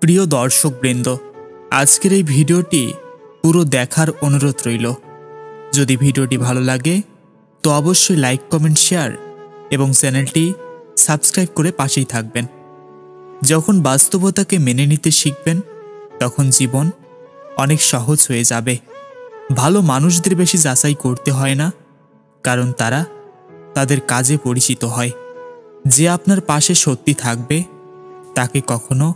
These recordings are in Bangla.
প্রিয় দর্শকবৃন্দ, আজকের এই ভিডিওটি পুরো দেখার অনুরোধ রইল। যদি ভিডিওটি ভালো লাগে তো অবশ্যই লাইক, কমেন্ট, শেয়ার এবং চ্যানেলটি সাবস্ক্রাইব করে পাশেই থাকবেন। যখন বাস্তবতাকে মেনে নিতে শিখবেন তখন জীবন অনেক সহজ হয়ে যাবে। ভালো মানুষদের বেশি যাচাই করতে হয় না, কারণ তারা তাদের কাজে পরিচিত হয়। যে আপনার পাশে সত্যি থাকবে তাকে কখনো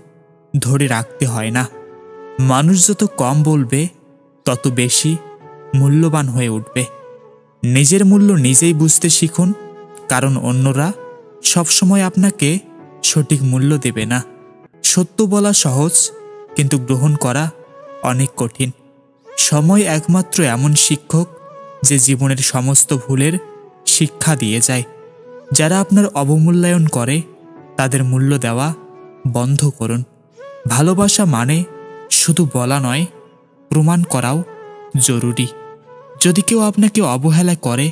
ধরে রাখতে হয় না। মানুষ যত কম বলবে তত বেশি মূল্যবান হয়ে উঠবে। নিজের মূল্য নিজেই বুঝতে শিখুন, কারণ অন্যরা সবসময় আপনাকে সঠিক মূল্য দেবে না। সত্য বলা সহজ, কিন্তু গ্রহণ করা অনেক কঠিন। সময় একমাত্র এমন শিক্ষক যে জীবনের সমস্ত ভুলের শিক্ষা দিয়ে যায়। যারা আপনার অবমূল্যায়ন করে তাদের মূল্য দেওয়া বন্ধ করুন। ভালোবাসা মানে শুধু বলা নয়, প্রমাণ করাও জরুরি। যদি কেউ আপনাকে অবহেলা করে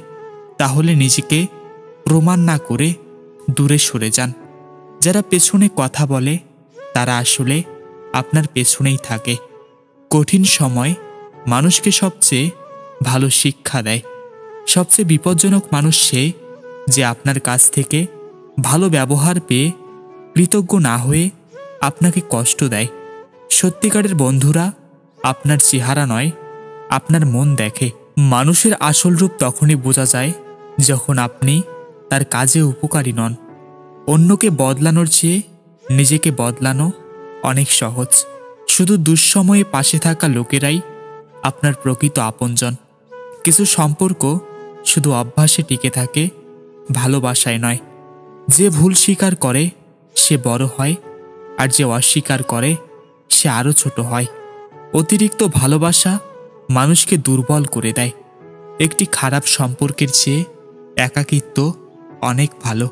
তাহলে নিজেকে প্রমাণ না করে দূরে সরে যান। যারা পেছনে কথা বলে তারা আসলে আপনার পেছনেই থাকে। কঠিন সময় মানুষকে সবচেয়ে ভালো শিক্ষা দেয়। সবচেয়ে বিপজ্জনক মানুষ সে যে আপনার কাছ থেকে ভালো ব্যবহার পেয়ে কৃতজ্ঞ না হয়ে আপনাকে কষ্ট দেয়। সত্যিকারের বন্ধুরা আপনার চেহারা নয়, আপনার মন দেখে। মানুষের আসল রূপ তখনই বোঝা যায় যখন আপনি তার কাজে উপকারী নন। অন্যকে বদলানোর চেয়ে নিজেকে বদলানো অনেক সহজ। শুধু দুঃসময়ে পাশে থাকা লোকেরাই আপনার প্রকৃত আপনজন। কিছু সম্পর্ক শুধু অভ্যাসে টিকে থাকে, ভালোবাসায় নয়। যে ভুল স্বীকার করে সে বড় হয়, আর যে অস্বীকার করে সে আরও ছোট হয়। অতিরিক্ত ভালোবাসা মানুষকে দুর্বল করে দেয়। একটি খারাপ সম্পর্কের চেয়ে একাকিত্ব অনেক ভালো।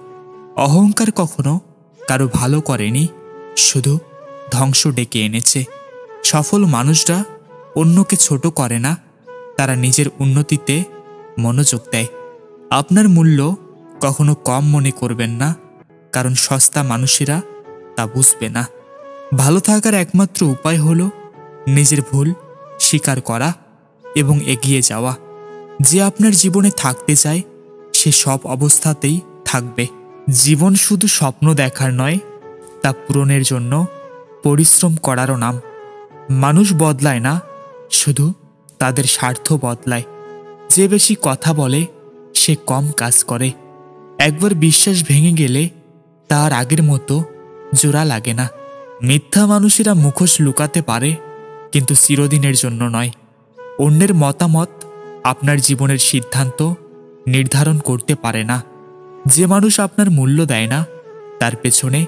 অহংকার কখনো কারো ভালো করেনি, শুধু ধ্বংস ডেকে এনেছে। সফল মানুষরা অন্যকে ছোট করে না, তারা নিজের উন্নতিতে মনোযোগ দেয়। আপনার মূল্য কখনো কম মনে করবেন না, কারণ সস্তা মানুষেরা তা বুঝবে না। ভালো থাকার একমাত্র উপায় হলো নিজের ভুল স্বীকার করা এবং এগিয়ে যাওয়া। যে আপনার জীবনে থাকতে চায় সে সব অবস্থাতেই থাকবে। জীবন শুধু স্বপ্ন দেখার নয়, তা পূরণের জন্য পরিশ্রম করারও নাম। মানুষ বদলায় না, শুধু তাদের স্বার্থ বদলায়। যে বেশি কথা বলে সে কম কাজ করে। একবার বিশ্বাস ভেঙে গেলে তার আগের মতো জোড়া লাগে না। মিথ্যা মানুষেরা মুখোশ লুকাতে পারে, কিন্তু চিরদিনের জন্য নয়। অন্যের মতামত আপনার জীবনের সিদ্ধান্ত নির্ধারণ করতে পারে না। যে মানুষ আপনার মূল্য দেয় না তার পেছনে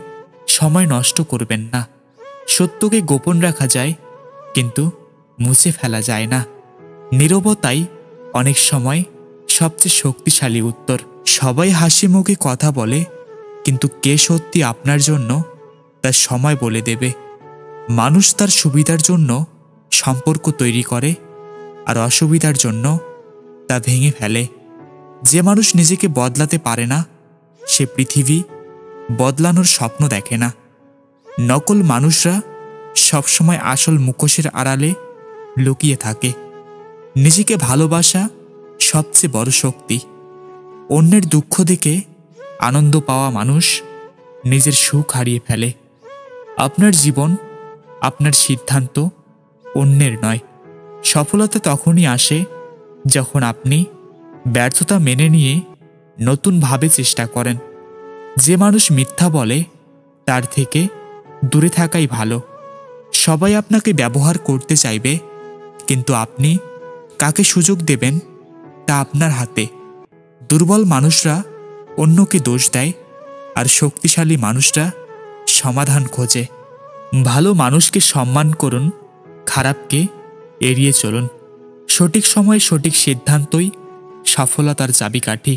সময় নষ্ট করবেন না। সত্যকে গোপন রাখা যায়, কিন্তু মুছে ফেলা যায় না। নীরবতাই অনেক সময় সবচেয়ে শক্তিশালী উত্তর। সবাই হাসি মুখে কথা বলে, কিন্তু কে সত্যি আপনার জন্য তার সময় বলে দেবে। মানুষ তার সুবিধার জন্য সম্পর্ক তৈরি করে, আর অসুবিধার জন্য তা ভেঙে ফেলে। যে মানুষ নিজেকে বদলাতে পারে না সে পৃথিবী বদলানোর স্বপ্ন দেখে না। নকল মানুষরা সবসময় আসল মুখোশের আড়ালে লুকিয়ে থাকে। নিজেকে ভালোবাসা সবচেয়ে বড় শক্তি। অন্যের দুঃখ দেখে আনন্দ পাওয়া মানুষ নিজের সুখ হারিয়ে ফেলে। আপনার জীবন, আপনার সিদ্ধান্ত, অন্যের নয়। সফলতা তখনই আসে যখন আপনি ব্যর্থতা মেনে নিয়ে নতুনভাবে চেষ্টা করেন। যে মানুষ মিথ্যা বলে তার থেকে দূরে থাকাই ভালো। সবাই আপনাকে ব্যবহার করতে চাইবে, কিন্তু আপনি কাকে সুযোগ দেবেন তা আপনার হাতে। দুর্বল মানুষরা অন্যকে দোষ দেয়, আর শক্তিশালী মানুষরা সমাধান খোঁজে। ভালো মানুষকে সম্মান করুন, খারাপকে এড়িয়ে চলুন। সঠিক সময়ে সঠিক সিদ্ধান্তই সফলতার চাবিকাঠি।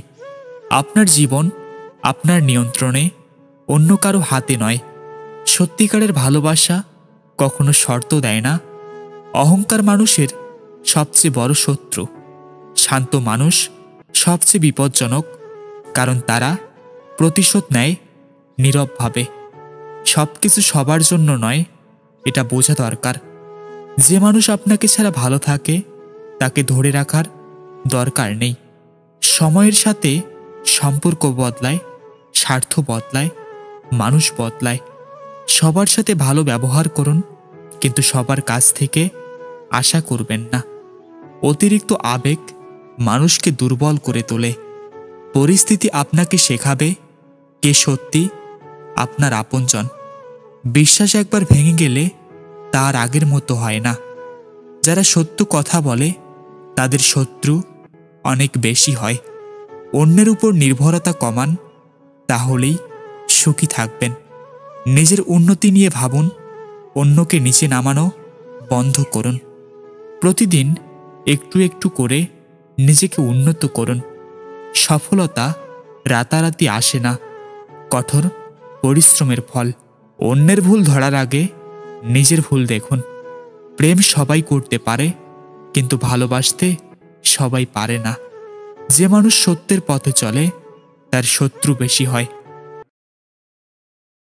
আপনার জীবন আপনার নিয়ন্ত্রণে, অন্য কারো হাতে নয়। সত্যিকারের ভালোবাসা কখনো শর্ত দেয় না। অহংকার মানুষের সবচেয়ে বড় শত্রু। শান্ত মানুষ সবচেয়ে বিপজ্জনক, কারণ তারা প্রতিশোধ নেয় নীরবভাবে। সবকিছু সবার জন্য নয়, এটা বোঝা দরকার। যে মানুষ আপনাকে ছাড়া ভালো থাকে তাকে ধরে রাখার দরকার নেই। সময়ের সাথে সম্পর্ক বদলায়, স্বার্থ বদলায়, মানুষ বদলায়। সবার সাথে ভালো ব্যবহার করুন, কিন্তু সবার কাছ থেকে আশা করবেন না। অতিরিক্ত আবেগ মানুষকে দুর্বল করে তোলে। পরিস্থিতি আপনাকে শেখাবে কে সত্যি আপনার আপনজন। বিশ্বাস একবার ভেঙে গেলে তার আগের মতো হয় না। যারা সত্য কথা বলে তাদের শত্রু অনেক বেশি হয়। অন্যের উপর নির্ভরতা কমান, তাহলেই সুখী থাকবেন। নিজের উন্নতি নিয়ে ভাবুন, অন্যকে নিচে নামানো বন্ধ করুন। প্রতিদিন একটু একটু করে নিজেকে উন্নত করুন। সফলতা রাতারাতি আসে না, কঠোর পরিশ্রমের ফল। অন্যের ভুল ধরার আগে নিজের ভুল দেখুন। প্রেম সবাই করতে পারে, কিন্তু ভালোবাসতে সবাই পারে না। যে মানুষ সত্যের পথে চলে তার শত্রু বেশি হয়,